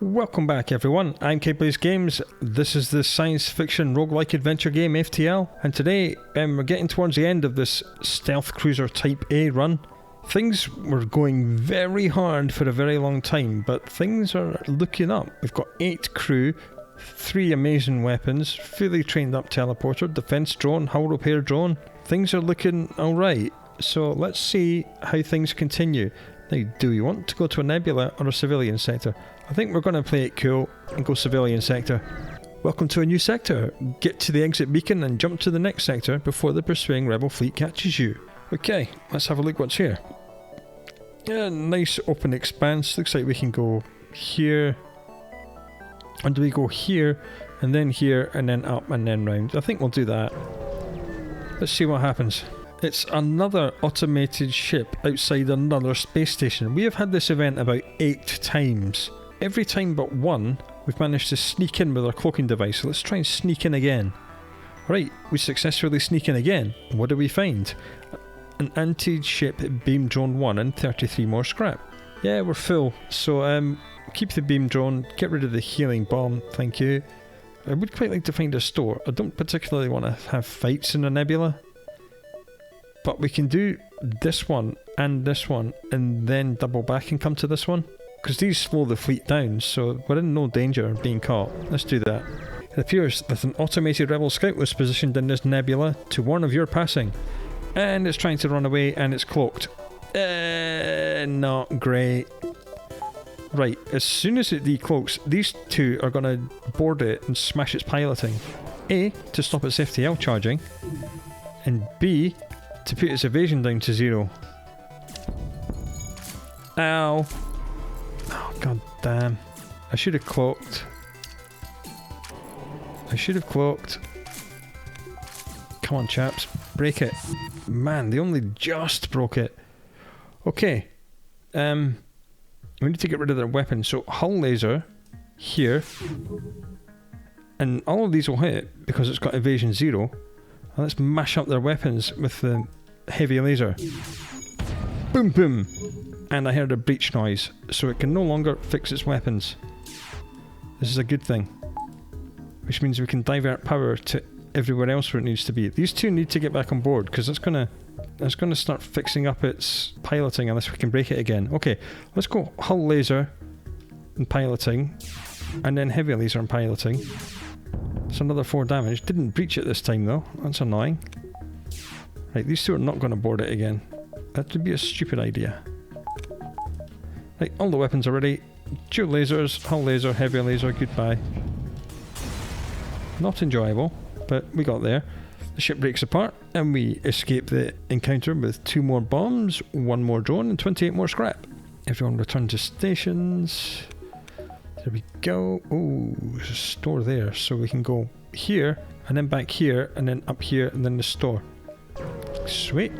Welcome back everyone, I'm K-Blaze Games. This is the science fiction roguelike adventure game FTL, and today we're getting towards the end of this stealth cruiser type A run. Things were going very hard for a very long time, but things are looking up. We've got 8 crew, 3 amazing weapons, fully trained up teleporter, defense drone, hull repair drone. Things are looking alright, so let's see how things continue. Now, do we want to go to a nebula or a civilian sector? I think we're going to play it cool and go civilian sector. Welcome to a new sector. Get to the exit beacon and jump to the next sector before the pursuing rebel fleet catches you. Okay, let's have a look what's here. Yeah, nice open expanse. Looks like we can go here. And do we go here and then up and then round? I think we'll do that. Let's see what happens. It's another automated ship outside another space station. We have had this event about 8 times. Every time but one, we've managed to sneak in with our cloaking device. So let's try and sneak in again. Right, we successfully sneak in again. What do we find? An anti-ship beam drone 1 and 33 more scrap. Yeah, we're full. So keep the beam drone, get rid of the healing bomb, thank you. I would quite like to find a store. I don't particularly want to have fights in a nebula. But we can do this one and then double back and come to this one. Because these slow the fleet down, so we're in no danger of being caught. Let's do that. It appears that an automated rebel scout was positioned in this nebula to warn of your passing. And it's trying to run away and it's cloaked. Not great. Right, as soon as it decloaks, these two are going to board it and smash its piloting. A, to stop its FTL charging. And B, to put its evasion down to 0. Ow. Oh, god damn. I should have cloaked. Come on, chaps. Break it. Man, they only just broke it. Okay. We need to get rid of their weapons. So, hull laser here. And all of these will hit because it's got evasion 0. And let's mash up their weapons with the heavy laser. Boom, boom. And I heard a breach noise, so it can no longer fix its weapons. This is a good thing. Which means we can divert power to everywhere else where it needs to be. These two need to get back on board, because it's gonna start fixing up its piloting unless we can break it again. Okay, let's go hull laser and piloting, and then heavy laser and piloting. It's another 4 damage. Didn't breach it this time though. That's annoying. Right, these two are not going to board it again. That would be a stupid idea. Right, all the weapons are ready. Dual lasers, hull laser, heavy laser, goodbye. Not enjoyable, but we got there. The ship breaks apart and we escape the encounter with 2 more bombs, 1 more drone and 28 more scrap. Everyone return to stations. There we go. Oh, there's a store there, so we can go here and then back here and then up here and then the store. Sweet.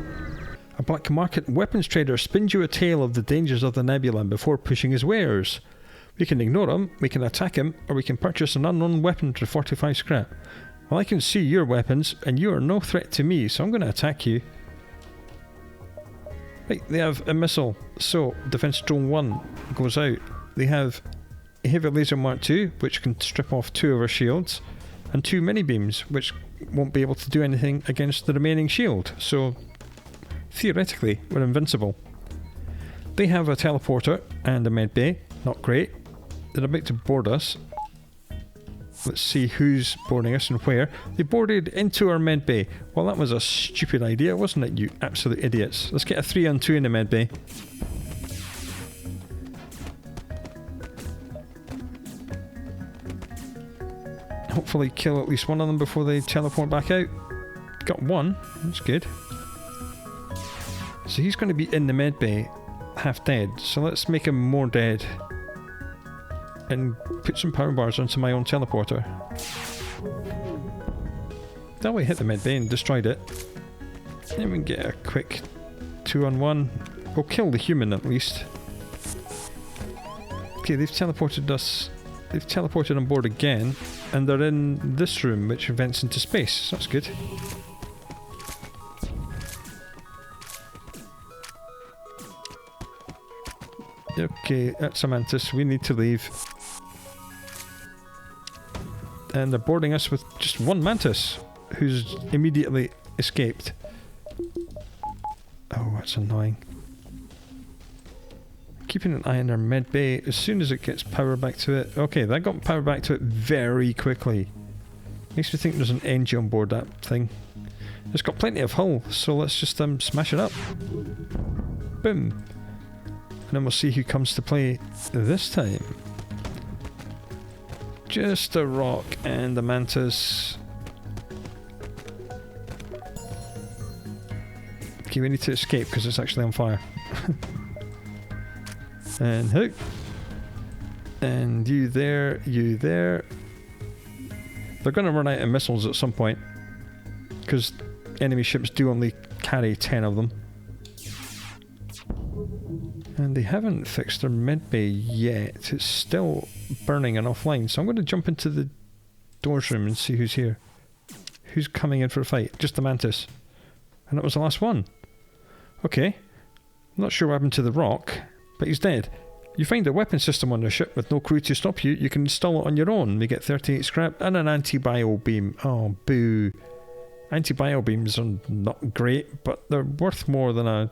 A black market weapons trader spins you a tale of the dangers of the nebula before pushing his wares. We can ignore him, we can attack him, or we can purchase an unknown weapon for 45 scrap. Well, I can see your weapons and you are no threat to me, so I'm going to attack you. Right, they have a missile, so defense drone 1 goes out. They have a heavy laser mark II, which can strip off 2 of our shields, and 2 mini beams, which won't be able to do anything against the remaining shield. So theoretically, we're invincible. They have a teleporter and a med bay. Not great. They're about to board us. Let's see who's boarding us and where. They boarded into our med bay. Well, that was a stupid idea, wasn't it, you absolute idiots? Let's get a 3-on-2 in the med bay. Hopefully kill at least one of them before they teleport back out. Got 1. That's good. So he's going to be in the med bay, half dead. So let's make him more dead. And put some power bars onto my own teleporter. That way hit the med bay and destroyed it. Then we can get a quick 2-on-1. We'll kill the human at least. Okay, they've teleported us. They've teleported on board again. And they're in this room, which vents into space. So that's good. Okay, that's a mantis. We need to leave. and they're boarding us with just one mantis, who's immediately escaped. Oh, that's annoying. Keeping an eye on our med bay as soon as it gets power back to it. Okay, that got power back to it very quickly. Makes me think there's an NG on board that thing. It's got plenty of hull, so let's just smash it up. Boom. And then we'll see who comes to play this time. Just a rock and the mantis. Okay, we need to escape because it's actually on fire. And hook. And you there, you there. They're going to run out of missiles at some point, because enemy ships do only carry 10 of them. And they haven't fixed their med bay yet. It's still burning and offline. So I'm going to jump into the doors room and see who's here. Who's coming in for a fight? Just the mantis. And that was the last one. Okay. I'm not sure what happened to the rock, but he's dead. You find a weapon system on the ship with no crew to stop you. You can install it on your own. We get 38 scrap and an anti-bio beam. Oh, boo. Anti-bio beams are not great, but they're worth more than a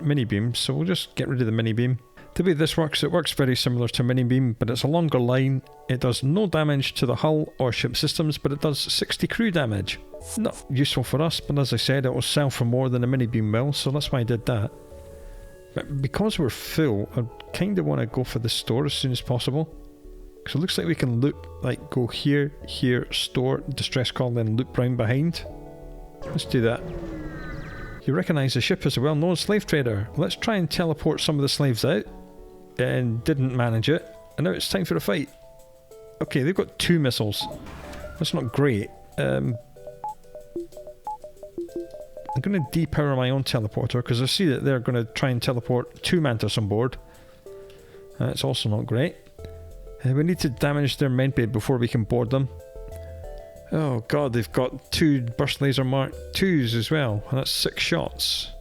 mini beam, so we'll just get rid of the mini beam. The way this works, it works very similar to a mini beam, but it's a longer line. It does no damage to the hull or ship systems, but it does 60 crew damage. Not useful for us, but as I said, it will sell for more than a mini beam will, so that's why I did that. But because we're full, I kind of want to go for the store as soon as possible. Because it looks like we can loop, like go here, here, store, distress call, then loop round behind. Let's do that. You recognise the ship as a well-known slave trader. Let's try and teleport some of the slaves out. And didn't manage it. And now it's time for a fight. Okay, they've got 2 missiles. That's not great. I'm going to depower my own teleporter because I see that they're going to try and teleport 2 mantis on board. That's also not great. We need to damage their med bay before we can board them. Oh god, they've got 2 burst laser mark 2s as well, and that's 6 shots.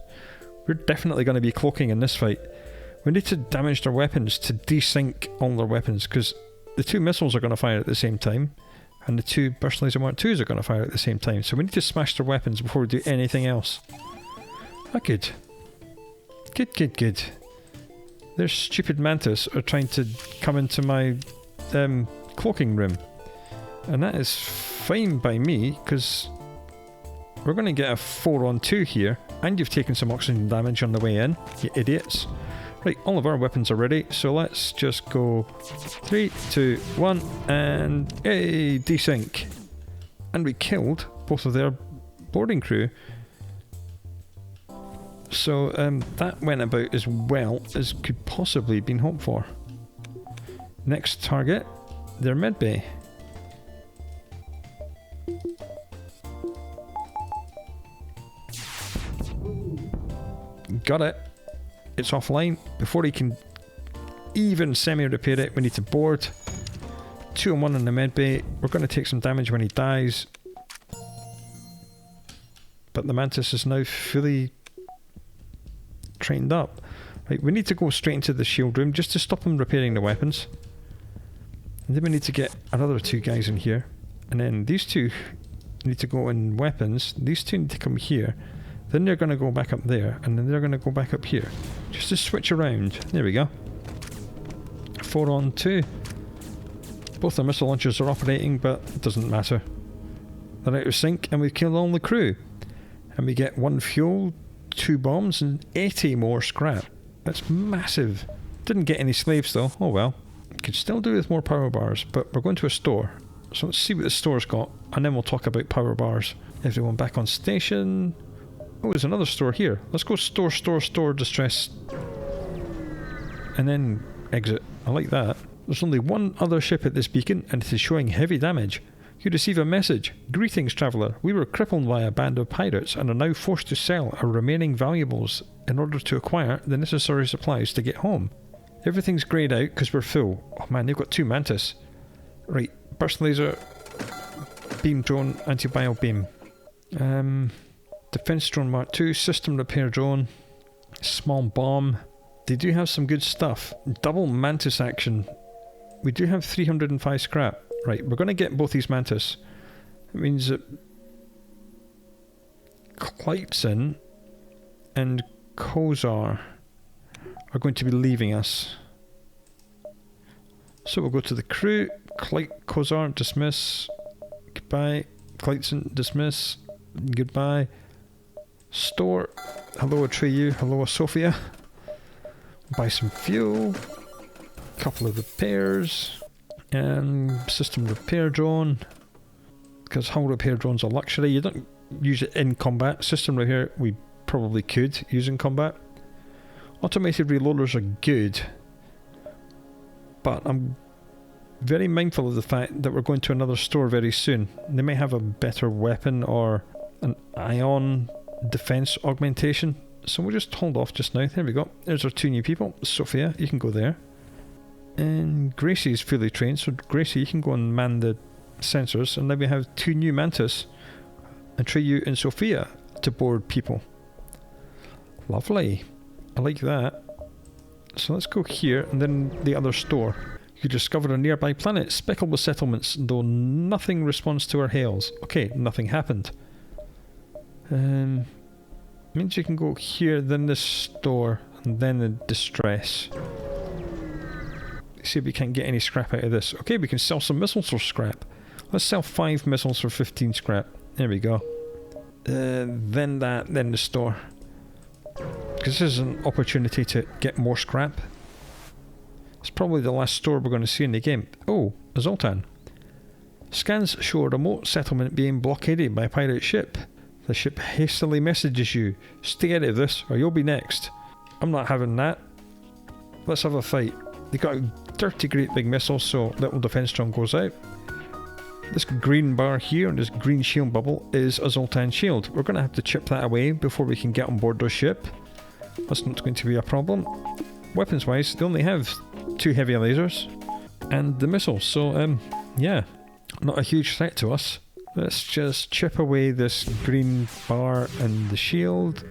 We're definitely going to be cloaking in this fight. We need to damage their weapons to desync all their weapons, because the 2 missiles are going to fire at the same time, and the 2 burst laser mark 2s are going to fire at the same time, so we need to smash their weapons before we do anything else. Ah, good. Good, good, good. Their stupid mantis are trying to come into my cloaking room. And that is fine by me, because we're going to get a 4-on-2 here, and you've taken some oxygen damage on the way in, you idiots. Right, all of our weapons are ready, so let's just go 3, 2, 1, and hey, desync. And we killed both of their boarding crew. So that went about as well as could possibly been hoped for. Next target, their med bay. Got it. It's offline. Before he can even semi-repair it, we need to board. 2-on-1 in the med bay. We're going to take some damage when he dies. But the mantis is now fully trained up. Right, we need to go straight into the shield room just to stop him repairing the weapons. And then we need to get another 2 guys in here. And then these 2 need to go in weapons. These 2 need to come here. Then they're going to go back up there, and then they're going to go back up here. Just to switch around. There we go. 4-on-2. Both the missile launchers are operating, but it doesn't matter. They're out of sync, and we've killed all the crew. And we get 1 fuel, 2 bombs, and 80 more scrap. That's massive. Didn't get any slaves though. Oh well. Could still do with more power bars, but we're going to a store. So let's see what the store's got, and then we'll talk about power bars. Everyone back on station. Oh, there's another store here. Let's go store, distress. And then exit. I like that. There's only 1 other ship at this beacon, and it is showing heavy damage. You receive a message. Greetings, traveller. We were crippled by a band of pirates and are now forced to sell our remaining valuables in order to acquire the necessary supplies to get home. Everything's greyed out because we're full. Oh man, they've got 2 mantis. Right, burst laser, beam drone, anti-bio beam. Defense drone mark 2, system repair drone, small bomb. They do have some good stuff. Double mantis action. We do have 305 scrap. Right, we're going to get both these mantis. It means that Kleitson and Kozar are going to be leaving us. So we'll go to the crew. Kozar, dismiss. Goodbye. Kleitson, dismiss. Goodbye. Store. Hello, Atreyu. Hello, Sophia. Buy some fuel. Couple of repairs. And system repair drone. Because hull repair drone's a luxury. You don't use it in combat. System repair we probably could use in combat. Automated reloaders are good. But I'm very mindful of the fact that we're going to another store very soon. They may have a better weapon or an ion defense augmentation. So we'll just hold off just now. There we go. There's our 2 new people. Sophia, you can go there. And Gracie is fully trained. So Gracie, you can go and man the sensors. And then we have 2 new mantis. Atreyu and Sophia to board people. Lovely. I like that. So let's go here and then the other store. You discovered a nearby planet speckled with settlements, though nothing responds to our hails. Okay, nothing happened. Means you can go here, then the store, and then the distress. See if we can't get any scrap out of this. Okay, we can sell some missiles for scrap. Let's sell 5 missiles for 15 scrap. There we go. Then that, then the store. Because this is an opportunity to get more scrap. It's probably the last store we're going to see in the game. Oh, Zoltan. Scans show a remote settlement being blockaded by a pirate ship. The ship hastily messages you. Stay out of this or you'll be next. I'm not having that. Let's have a fight. They got a dirty great big missile, so little defense drone goes out. This green bar here and this green shield bubble is a Zoltan shield. We're going to have to chip that away before we can get on board the ship. That's not going to be a problem. Weapons wise, they only have 2 heavy lasers and the missiles, so yeah, not a huge threat to us. Let's just chip away this green bar and the shield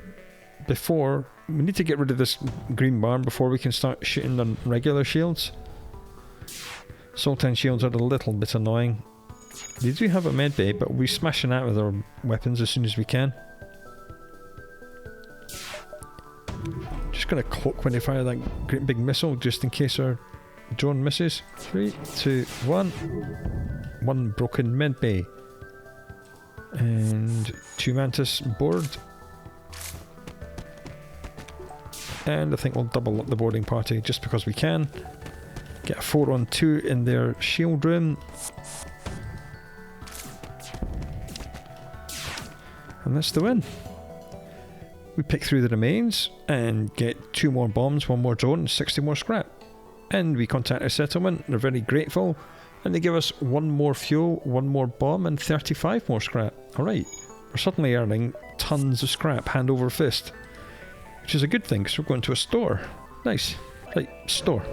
before... We need to get rid of this green bar before we can start shooting on regular shields. Zoltan shields are a little bit annoying. They do have a med bay, but we're smashing out with our weapons as soon as we can. Just gonna cloak when they fire that great big missile, just in case our drone misses. 3, 2, 1. 1 broken med bay. And 2 mantis board. And I think we'll double up the boarding party just because we can. Get a 4-on-2 in their shield room. And that's the win. We pick through the remains and get 2 more bombs, 1 more drone, and 60 more scrap. And we contact a settlement, they're very grateful, and they give us 1 more fuel, 1 more bomb, and 35 more scrap. Alright, we're suddenly earning tons of scrap hand over fist. Which is a good thing, because we're going to a store. Nice. Right, store.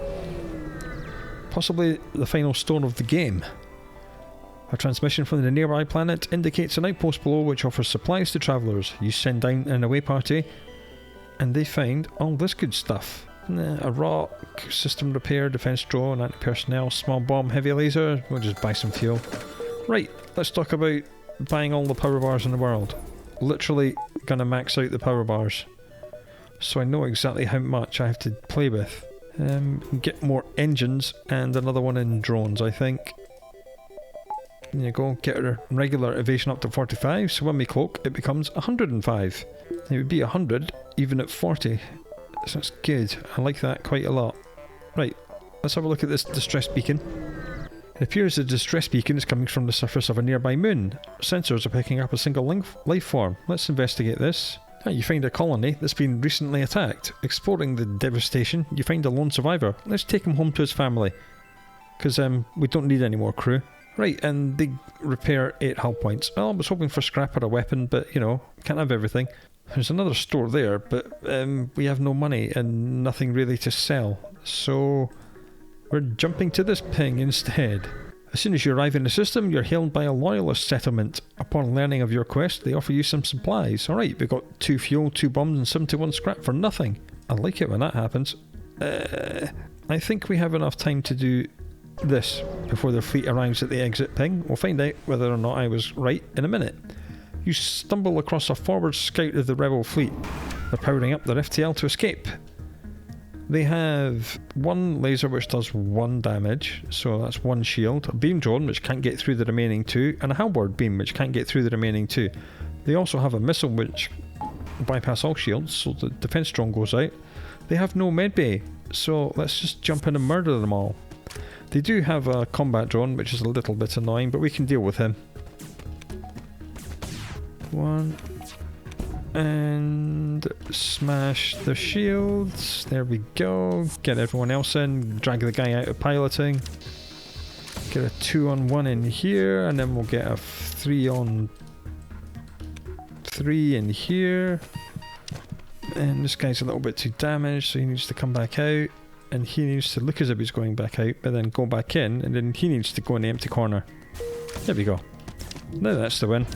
Possibly the final store of the game. A transmission from the nearby planet indicates an outpost below which offers supplies to travellers. You send down an away party and they find all this good stuff. A rock, system repair, defence drone, anti-personnel, small bomb, heavy laser. We'll just buy some fuel. Right, let's talk about buying all the power bars in the world. Literally gonna max out the power bars. So I know exactly how much I have to play with. Get more engines and another one in drones, I think. There you go, get our regular evasion up to 45, so when we cloak it becomes 105. It would be 100 even at 40, so that's good. I like that quite a lot. Right, let's have a look at this distress beacon. It appears the distress beacon is coming from the surface of a nearby moon. Sensors are picking up a single life form. Let's investigate this. You find a colony that's been recently attacked. Exploring the devastation, you find a lone survivor. Let's take him home to his family. Because we don't need any more crew. Right, and they repair 8 hull points. Well, I was hoping for scrap or a weapon, but, you know, can't have everything. There's another store there, but we have no money and nothing really to sell. So we're jumping to this ping instead. As soon as you arrive in the system, you're hailed by a loyalist settlement. Upon learning of your quest, they offer you some supplies. Alright, we've got 2 fuel, 2 bombs and 71 scrap for nothing. I like it when that happens. I think we have enough time to do this before their fleet arrives at the exit ping. We'll find out whether or not I was right in a minute. You stumble across a forward scout of the rebel fleet. They're powering up their FTL to escape. They have one laser which does 1 damage, so that's 1 shield, a beam drone which can't get through the remaining 2, and a halberd beam which can't get through the remaining 2. They also have a missile which bypass all shields, so the defense drone goes out. They have no medbay, so let's just jump in and murder them all. They do have a combat drone which is a little bit annoying, but we can deal with him. 1 and smash the shields. There we go. Get everyone else in, drag the guy out of piloting. Get a 2-on-1 in here, and then we'll get a 3-on-3 in here. And this guy's a little bit too damaged, so he needs to come back out. And he needs to look as if he's going back out, but then go back in, and then he needs to go in the empty corner. There we go. Now that's the win.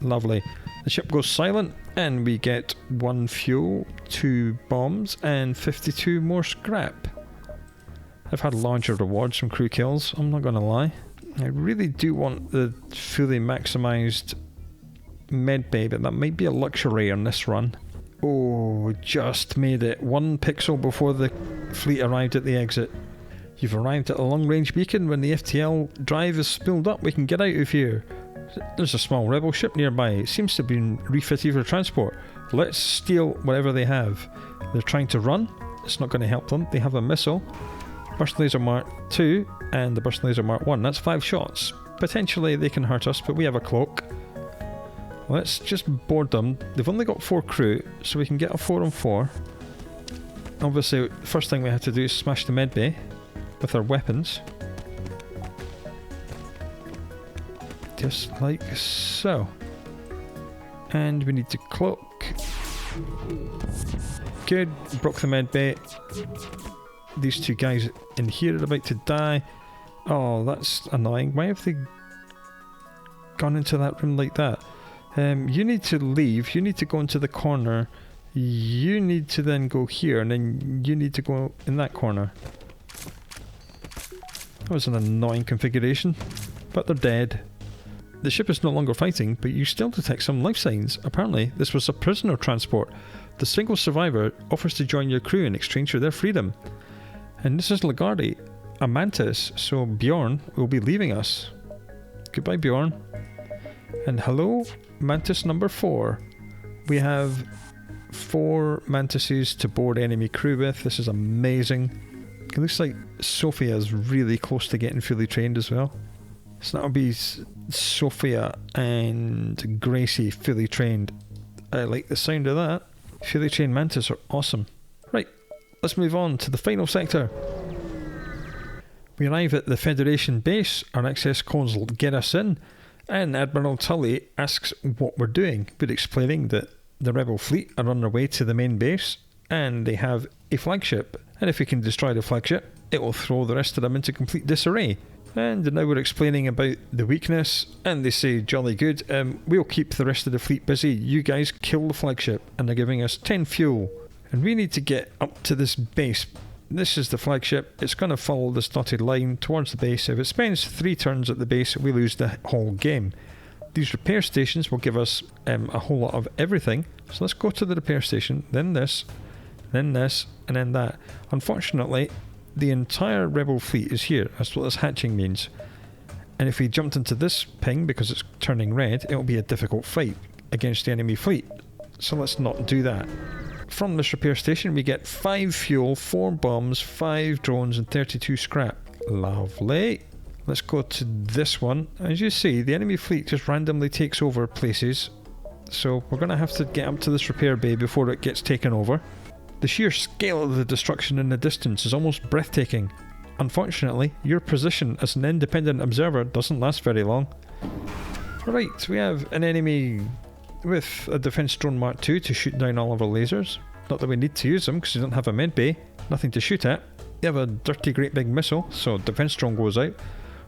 Lovely. The ship goes silent, and we get 1 fuel, 2 bombs, and 52 more scrap. I've had larger rewards from crew kills, I'm not gonna lie. I really do want the fully maximised medbay, but that might be a luxury on this run. Oh, just made it 1 pixel before the fleet arrived at the exit. You've arrived at a long-range beacon. When the FTL drive is spilled up, we can get out of here. There's a small rebel ship nearby. It seems to have been refitted for transport. Let's steal whatever they have. They're trying to run. It's not going to help them. They have a missile. Burst Laser Mark 2 and the Burst Laser Mark 1. That's 5 shots. Potentially they can hurt us, but we have a cloak. Let's just board them. They've only got 4 crew, so we can get a 4-on-4. Obviously, the first thing we have to do is smash the medbay with our weapons. Just like so. And we need to cloak. Good, broke the medbay. These 2 guys in here are about to die. Oh, that's annoying. Why have they gone into that room like that? You need to leave. You need to go into the corner. You need to then go here, and then you need to go in that corner. That was an annoying configuration, but they're dead. The ship is no longer fighting, but you still detect some life signs. Apparently, this was a prisoner transport. The single survivor offers to join your crew in exchange for their freedom. And this is Lagarde, a mantis, so Bjorn will be leaving us. Goodbye, Bjorn. And hello, mantis number 4. We have 4 mantises to board enemy crew with. This is amazing. It looks like Sophia is really close to getting fully trained as well. So that'll be Sophia and Gracie fully trained. I like the sound of that. Fully trained mantis are awesome. Right, let's move on to the final sector. We arrive at the Federation base. Our access codes will get us in, and Admiral Tully asks what we're doing. We're explaining that the rebel fleet are on their way to the main base, and they have a flagship. And if we can destroy the flagship, it will throw the rest of them into complete disarray. And now we're explaining about the weakness, and they say, jolly good, we'll keep the rest of the fleet busy. You guys kill the flagship, and they're giving us 10 fuel. And we need to get up to this base. This is the flagship. It's going to follow this dotted line towards the base. If it spends 3 turns at the base, we lose the whole game. These repair stations will give us a whole lot of everything. So let's go to the repair station, then this, and then that. Unfortunately, the entire rebel fleet is here. That's what this hatching means. And if we jumped into this ping, because it's turning red, it will be a difficult fight against the enemy fleet. So let's not do that. From this repair station, we get 5 fuel, 4 bombs, 5 drones, and 32 scrap. Lovely. Let's go to this one. As you see, the enemy fleet just randomly takes over places. So we're going to have to get up to this repair bay before it gets taken over. The sheer scale of the destruction in the distance is almost breathtaking. Unfortunately, your position as an independent observer doesn't last very long. Right, we have an enemy with a defense drone Mark II to shoot down all of our lasers. Not that we need to use them because we don't have a med bay, nothing to shoot at. They have a dirty great big missile, so defense drone goes out.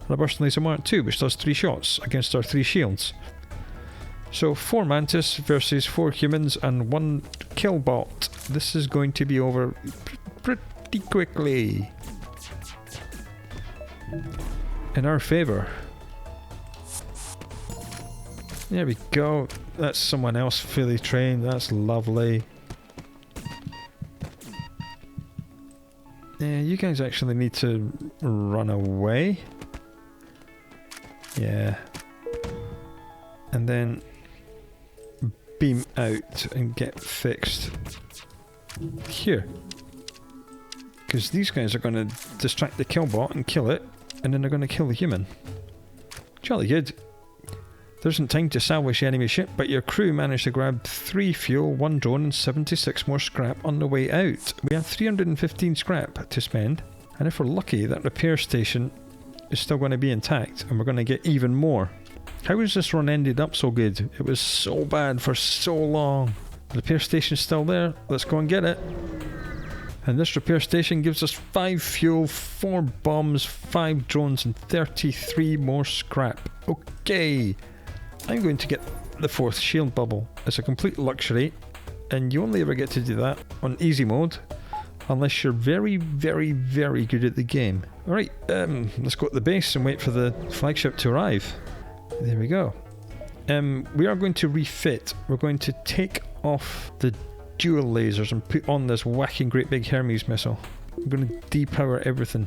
And a burst laser Mark II, which does 3 shots against our 3 shields. So 4 mantis versus 4 humans and 1 killbot. This is going to be over pretty quickly. in our favour. There we go. That's someone else fully trained. That's lovely. Yeah, you guys actually need to run away. Yeah. And then beam out and get fixed here. Because these guys are going to distract the kill bot and kill it, and then they're going to kill the human. Jolly good. There isn't time to salvage the enemy ship, but your crew managed to grab 3 fuel, 1 drone and 76 more scrap on the way out. We have 315 scrap to spend, and if we're lucky, that repair station is still going to be intact, and we're going to get even more. How has this run ended up so good? It was so bad for so long. The repair station's still there. Let's go and get it. And this repair station gives us 5 fuel, 4 bombs, 5 drones and 33 more scrap. Okay. I'm going to get the 4th shield bubble. It's a complete luxury, and you only ever get to do that on easy mode unless you're very, very, very good at the game. Alright, let's go to the base and wait for the flagship to arrive. There we go. We are going to refit. We're going to take off the dual lasers and put on this whacking great big Hermes missile. I'm going to depower everything.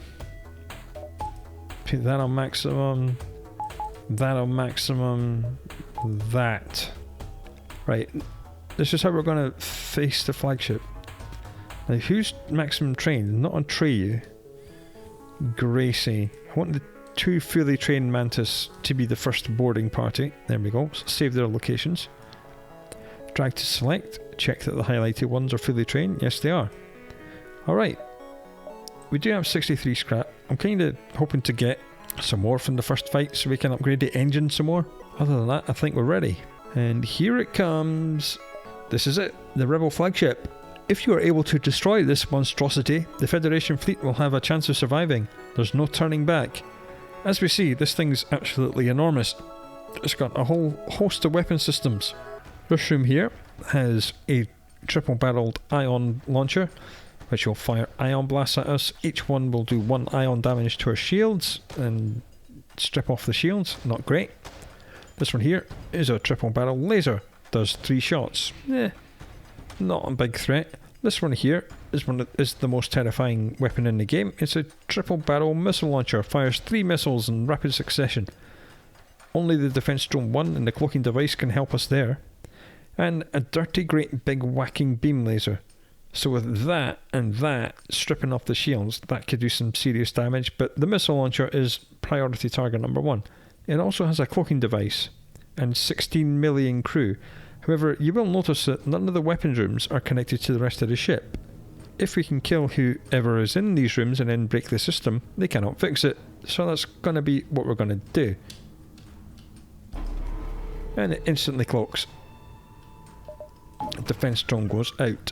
Put that on maximum. That on maximum. That. Right. This is how we're going to face the flagship. Now, who's maximum trained? Not on Treyu. Gracie. I want the 2 fully trained Mantis to be the first boarding party. There we go. So save their locations. Drag to select. Check that the highlighted ones are fully trained. Yes, they are. Alright. We do have 63 scrap. I'm kind of hoping to get some more from the first fight so we can upgrade the engine some more. Other than that, I think we're ready. And here it comes. This is it. The Rebel flagship. If you are able to destroy this monstrosity, the Federation fleet will have a chance of surviving. There's no turning back. As we see, this thing's absolutely enormous. It's got a whole host of weapon systems. This room here has a triple-barreled ion launcher, which will fire ion blasts at us. Each one will do 1 ion damage to our shields and strip off the shields. Not great. This one here is a triple-barrel laser. Does 3 shots. Not a big threat. This one here is the most terrifying weapon in the game. It's a triple-barrel missile launcher. Fires 3 missiles in rapid succession. Only the defense drone 1 and the cloaking device can help us there. And a dirty great big whacking beam laser. So with that and that stripping off the shields, that could do some serious damage, but the missile launcher is priority target number 1. It also has a cloaking device and 16 million crew. However, you will notice that none of the weapons rooms are connected to the rest of the ship. If we can kill whoever is in these rooms and then break the system, they cannot fix it. So that's going to be what we're going to do. And it instantly cloaks. Defense drone goes out.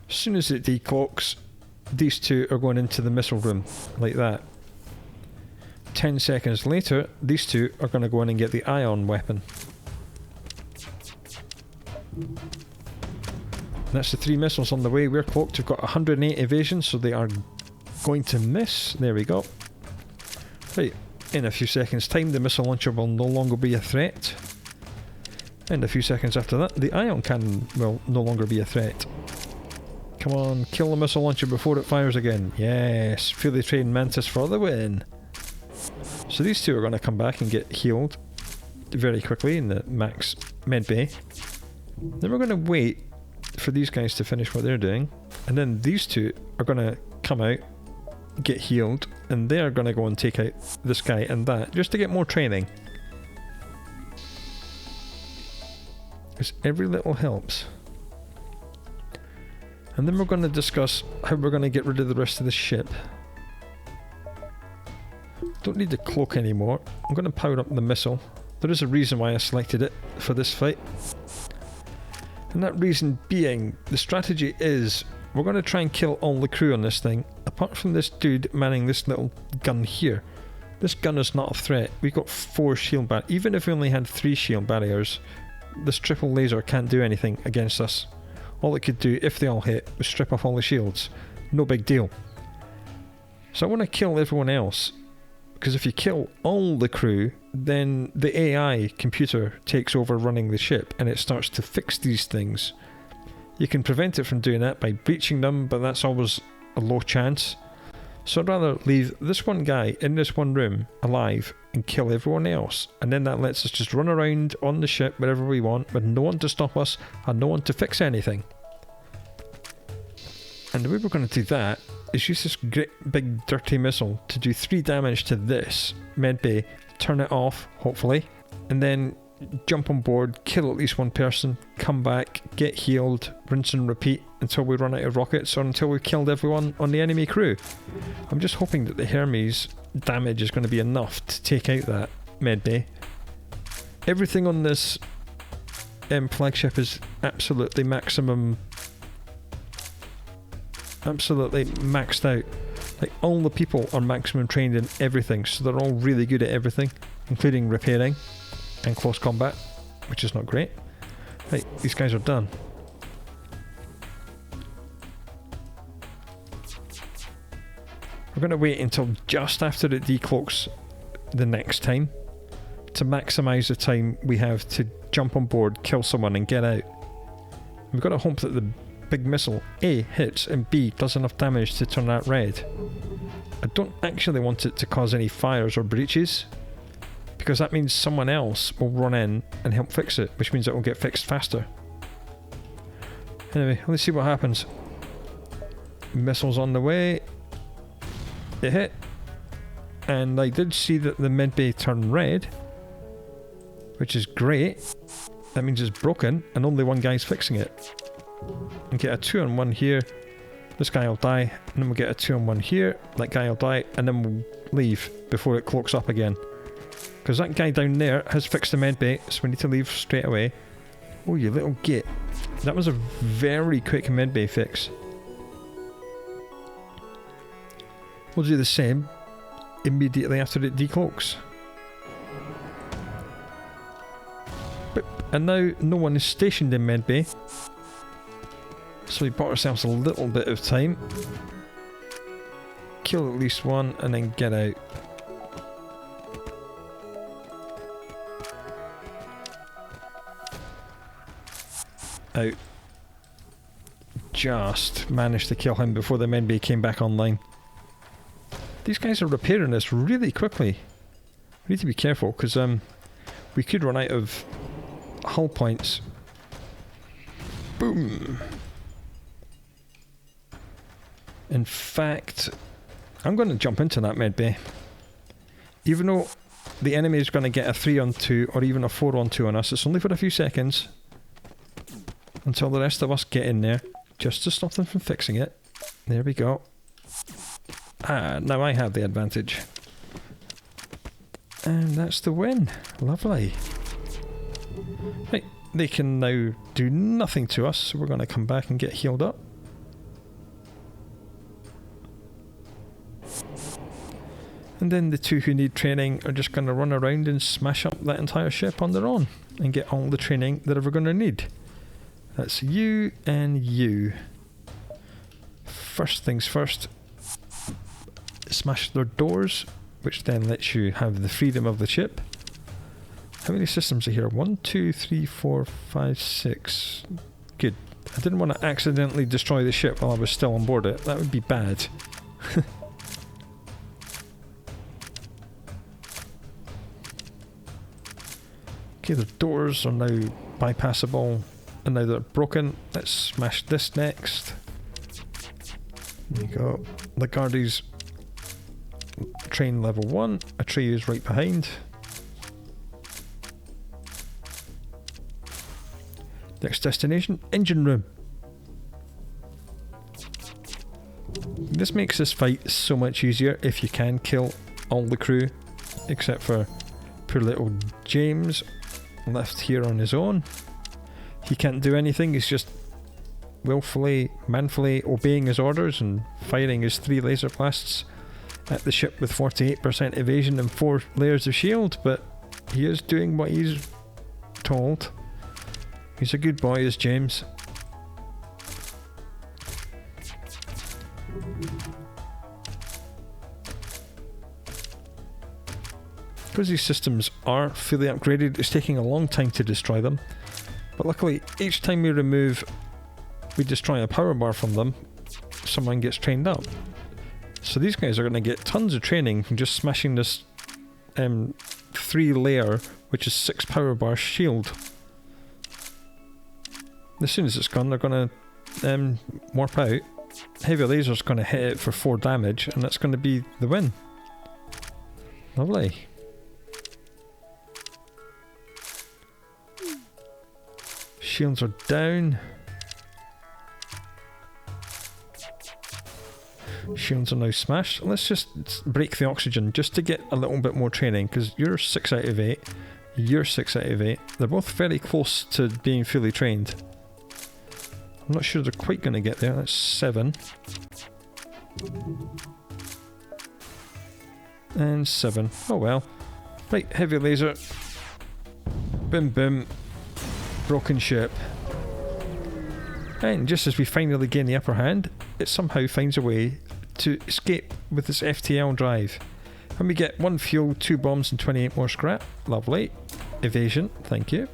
As soon as it decloaks, these 2 are going into the missile room, like that. 10 seconds later, these 2 are going to go in and get the ion weapon. That's the 3 missiles on the way. We're cloaked. We've got 108 evasion, so they are going to miss. There we go. Right, in a few seconds' time, the missile launcher will no longer be a threat. And a few seconds after that, the ion cannon will no longer be a threat. Come on, kill the missile launcher before it fires again. Yes, fully trained Mantis for the win. So these 2 are going to come back and get healed very quickly in the max med bay. Then we're going to wait for these guys to finish what they're doing, and then these 2 are going to come out, get healed, and they are going to go and take out this guy and that, just to get more training. Because every little helps. And then we're going to discuss how we're going to get rid of the rest of the ship. Don't need the cloak anymore. I'm going to power up the missile. There is a reason why I selected it for this fight. And that reason being, the strategy is we're going to try and kill all the crew on this thing, apart from this dude manning this little gun here. This gun is not a threat. We've got 4 shield barriers. Even if we only had 3 shield barriers, this triple laser can't do anything against us. All it could do, if they all hit, was strip off all the shields. No big deal. So I want to kill everyone else, because if you kill all the crew, then the AI computer takes over running the ship and it starts to fix these things. You can prevent it from doing that by breaching them, but that's always a low chance. So I'd rather leave this one guy in this one room alive and kill everyone else, and then that lets us just run around on the ship wherever we want with no one to stop us and no one to fix anything. And the way we're going to do that is use this great big dirty missile to do 3 damage to this medbay, turn it off, hopefully, and then jump on board, kill at least one person, come back, get healed, rinse and repeat until we run out of rockets or until we've killed everyone on the enemy crew. I'm just hoping that the Hermes damage is going to be enough to take out that medbay. Everything on this flagship is absolutely maximum, absolutely maxed out. Like, all the people are maximum trained in everything, so they're all really good at everything, including repairing and close combat, which is not great. Right, these guys are done. We're going to wait until just after it decloaks the next time to maximise the time we have to jump on board, kill someone and get out. We've got to hope that the big missile A hits and B does enough damage to turn that red. I don't actually want it to cause any fires or breaches, because that means someone else will run in and help fix it, which means it will get fixed faster. Anyway, let's see what happens. Missile's on the way. It hit. And I did see that the medbay turned red, which is great. That means it's broken and only one guy's fixing it. And get a 2-on-1 here. This guy will die, and then we'll get a 2-on-1 here. That guy will die, and then we'll leave before it cloaks up again. Because that guy down there has fixed the medbay, so we need to leave straight away. Oh, you little git. That was a very quick medbay fix. We'll do the same immediately after it decloaks. And now no one is stationed in medbay, so we bought ourselves a little bit of time. Kill at least one and then get out. Out. Just managed to kill him before the medbay came back online. These guys are repairing this really quickly. We need to be careful, because we could run out of hull points. Boom! In fact, I'm going to jump into that medbay. Even though the enemy is going to get a 3-on-2 or even a 4-on-2 on us, it's only for a few seconds until the rest of us get in there, just to stop them from fixing it. There we go. Ah, now I have the advantage. And that's the win. Lovely. Right, they can now do nothing to us, so we're going to come back and get healed up. And then the 2 who need training are just going to run around and smash up that entire ship on their own and get all the training they're ever going to need. That's you and you. First things first, smash their doors, which then lets you have the freedom of the ship. How many systems are here? 1, 2, 3, 4, 5, 6. Good. I didn't want to accidentally destroy the ship while I was still on board it. That would be bad. Okay, the doors are now bypassable, and now they're broken. Let's smash this next. There you go. The Guardies train level 1. Atreus right behind. Next destination, engine room. This makes this fight so much easier if you can kill all the crew, except for poor little James, left here on his own. He can't do anything, he's just willfully, manfully obeying his orders and firing his 3 laser blasts at the ship with 48% evasion and 4 layers of shield, but he is doing what he's told. He's a good boy, is James. Because these systems are fully upgraded, it's taking a long time to destroy them. But luckily, each time we destroy a power bar from them, someone gets trained up. So these guys are going to get tons of training from just smashing this 3-layer, which is 6 power bar shield. As soon as it's gone, they're going to warp out. Heavy laser's going to hit it for 4 damage, and that's going to be the win. Lovely. Shields are down. Shields are now smashed. Let's just break the oxygen just to get a little bit more training, because you're 6 out of 8. You're 6 out of 8. They're both very close to being fully trained. I'm not sure they're quite going to get there. That's 7. And 7. Oh well. Right, heavy laser. Boom boom. Broken ship. And just as we finally gain the upper hand, it somehow finds a way to escape with this FTL drive. And we get 1 fuel, 2 bombs and 28 more scrap. Lovely. Evasion, thank you.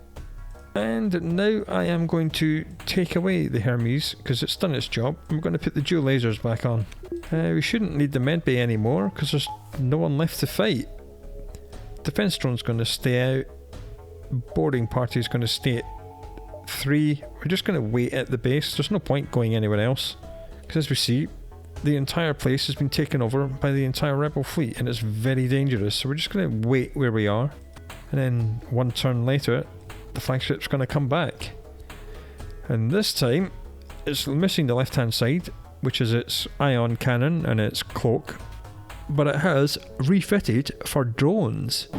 And now I am going to take away the Hermes because it's done its job. I'm going to put the dual lasers back on. We shouldn't need the med bay anymore because there's no one left to fight. Defense drone's going to stay out. Boarding party is going to stay at 3. We're just going to wait at the base. There's no point going anywhere else because, as we see, the entire place has been taken over by the entire rebel fleet and it's very dangerous. So we're just going to wait where we are, and then 1 turn later the flagship's going to come back, and this time it's missing the left hand side, which is its ion cannon and its cloak, but it has refitted for drones.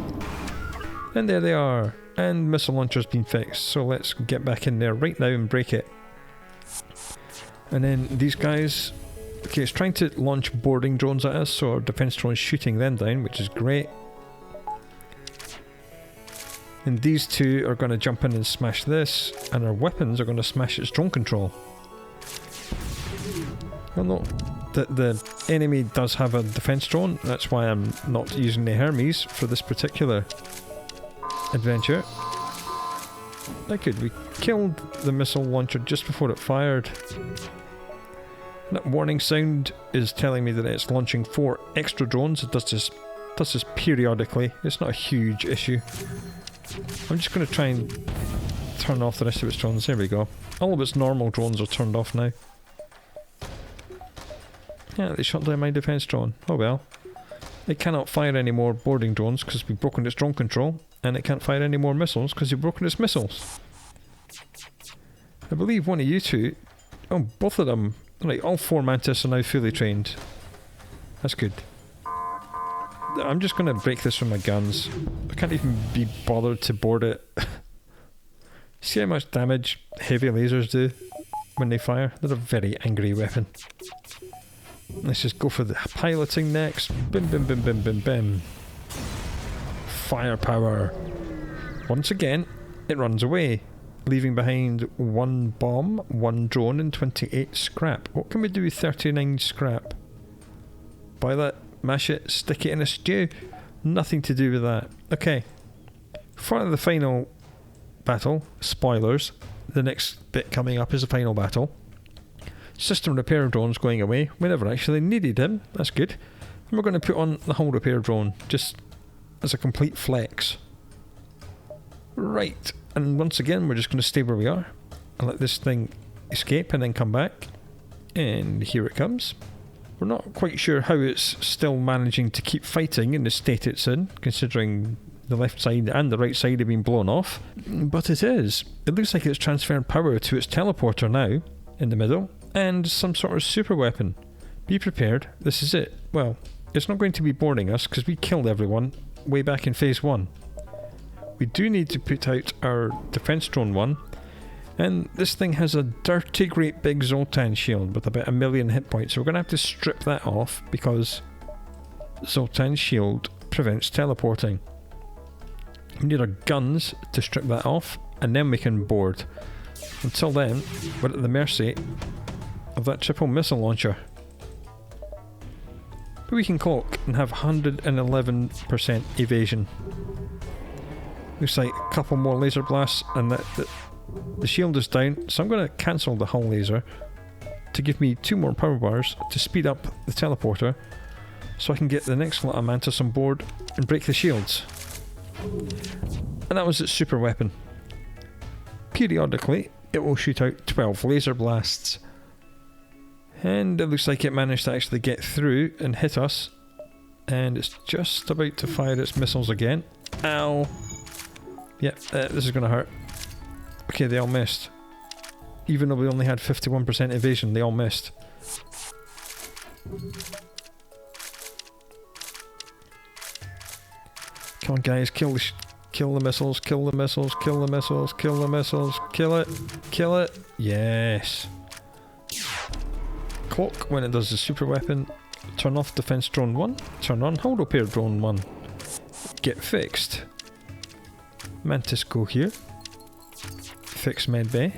And there they are, and missile launcher's been fixed, so let's get back in there right now and break it. And then these guys, okay, it's trying to launch boarding drones at us, so our defense drone's shooting them down, which is great. And these two are going to jump in and smash this, and our weapons are going to smash its drone control. Well, no, the enemy does have a defense drone, that's why I'm not using the Hermes for this particular adventure. That good, we killed the missile launcher just before it fired. That warning sound is telling me that it's launching 4 extra drones. It does this periodically. It's not a huge issue. I'm just going to try and turn off the rest of its drones. There we go. All of its normal drones are turned off now. Yeah, they shut down my defense drone. Oh well. It cannot fire any more boarding drones because we've broken its drone control, and it can't fire any more missiles because we've broken its missiles. I believe one of you two... Oh, both of them... Right, all 4 Mantis are now fully trained. That's good. I'm just going to break this with my guns. I can't even be bothered to board it. See how much damage heavy lasers do when they fire? They're a very angry weapon. Let's just go for the piloting next. Bim bim bim bim bim bim. Firepower. Once again, it runs away, leaving behind 1 bomb, 1 drone and 28 scrap. What can we do with 39 scrap? Boil it, mash it, stick it in a stew. Nothing to do with that. Okay. For the final battle, spoilers, the next bit coming up is the final battle. System repair drone's going away. We never actually needed him. That's good. And we're going to put on the hull repair drone, just as a complete flex. Right. And once again, we're just going to stay where we are and let this thing escape and then come back. And here it comes. We're not quite sure how it's still managing to keep fighting in the state it's in, considering the left side and the right side have been blown off. But it is. It looks like it's transferred power to its teleporter now, in the middle, and some sort of super weapon. Be prepared, this is it. Well, it's not going to be boarding us because we killed everyone way back in phase 1. We do need to put out our defense drone one, and this thing has a dirty great big Zoltan shield with about 1 million hit points, so we're going to have to strip that off because Zoltan's shield prevents teleporting. We need our guns to strip that off, and then we can board. Until then, we're at the mercy of that triple missile launcher. But we can cloak and have 111% evasion. Looks like a couple more laser blasts and the shield is down, so I'm going to cancel the hull laser to give me 2 more power bars to speed up the teleporter so I can get the next lot of Mantis on board and break the shields. And that was its super weapon. Periodically, it will shoot out 12 laser blasts. And it looks like it managed to actually get through and hit us. And it's just about to fire its missiles again. Ow! Yep, this is going to hurt. Okay, they all missed. Even though we only had 51% evasion, they all missed. Come on guys, kill the missiles, kill the missiles, kill the missiles, kill the missiles, kill it, kill it. Yes. Cloak when it does the super weapon. Turn off defense drone 1, turn on hold repair drone 1. Get fixed. Mantis go here. Fix medbay.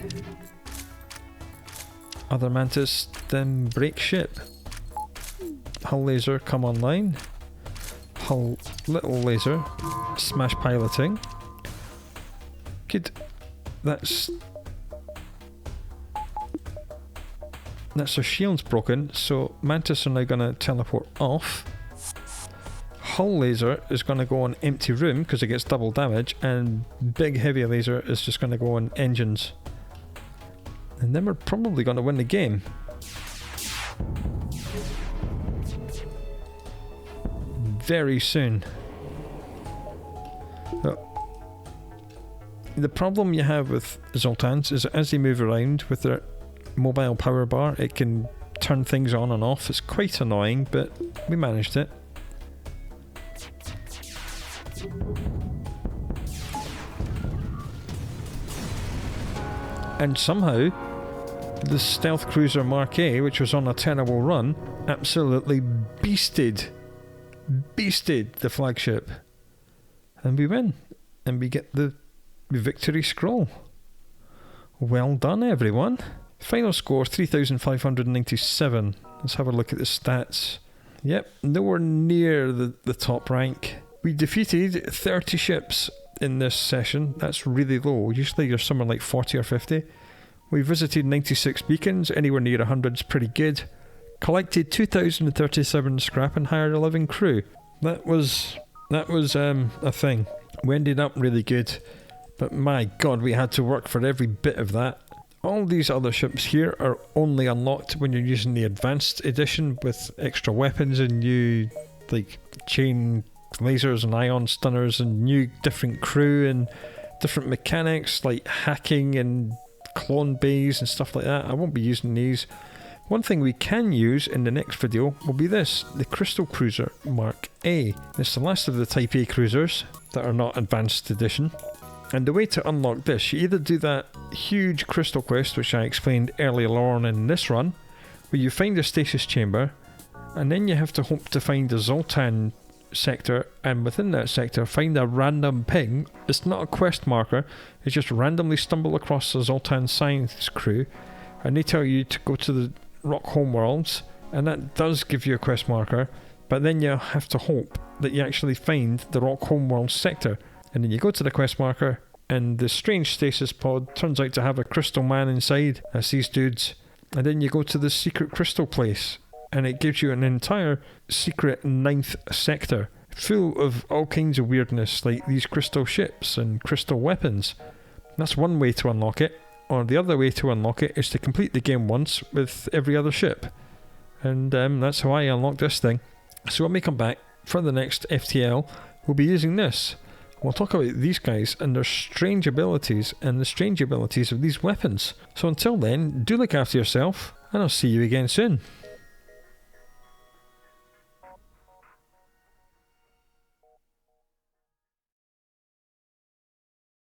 Other Mantis then break ship. Hull laser come online. Hull little laser smash piloting. Good. That's their shield's broken, so Mantis are now going to teleport off. Hull laser is going to go on empty room because it gets double damage, and big heavy laser is just going to go on engines. And then we're probably going to win the game. Very soon. The problem you have with Zoltans is that as they move around with their mobile power bar, it can turn things on and off. It's quite annoying, but we managed it. And somehow, the stealth cruiser Mark A, which was on a terrible run, absolutely beasted the flagship. And we win. And we get the victory scroll. Well done, everyone. Final score 3,597. Let's have a look at the stats. Yep, nowhere near the top rank. We defeated 30 ships in this session. That's really low. Usually you're somewhere like 40 or 50. We visited 96 beacons. Anywhere near 100 is pretty good. Collected 2,037 scrap and hired 11 crew. That was a thing. We ended up really good, but my god, we had to work for every bit of that. All these other ships here are only unlocked when you're using the advanced edition with extra weapons and new like chain lasers and ion stunners and new different crew and different mechanics like hacking and clone bays and stuff like that. I won't be using these. One thing we can use in the next video will be this, the Crystal Cruiser Mark A. It's the last of the Type A cruisers that are not advanced edition. And the way to unlock this, you either do that huge crystal quest which I explained earlier on in this run, where you find a stasis chamber, and then you have to hope to find a Zoltan sector, and within that sector find a random ping. It's not a quest marker, it's just randomly stumble across a Zoltan science crew, and they tell you to go to the Rock Homeworlds, and that does give you a quest marker, but then you have to hope that you actually find the Rock Homeworld sector. And then you go to the quest marker, and the strange stasis pod turns out to have a crystal man inside. That's these dudes. And then you go to the secret crystal place, and it gives you an entire secret 9th sector, full of all kinds of weirdness, like these crystal ships and crystal weapons. That's one way to unlock it. Or the other way to unlock it is to complete the game once with every other ship. And that's how I unlocked this thing. So when we come back for the next FTL, we'll be using this. We'll talk about these guys and their strange abilities and the strange abilities of these weapons. So until then, do look after yourself, and I'll see you again soon.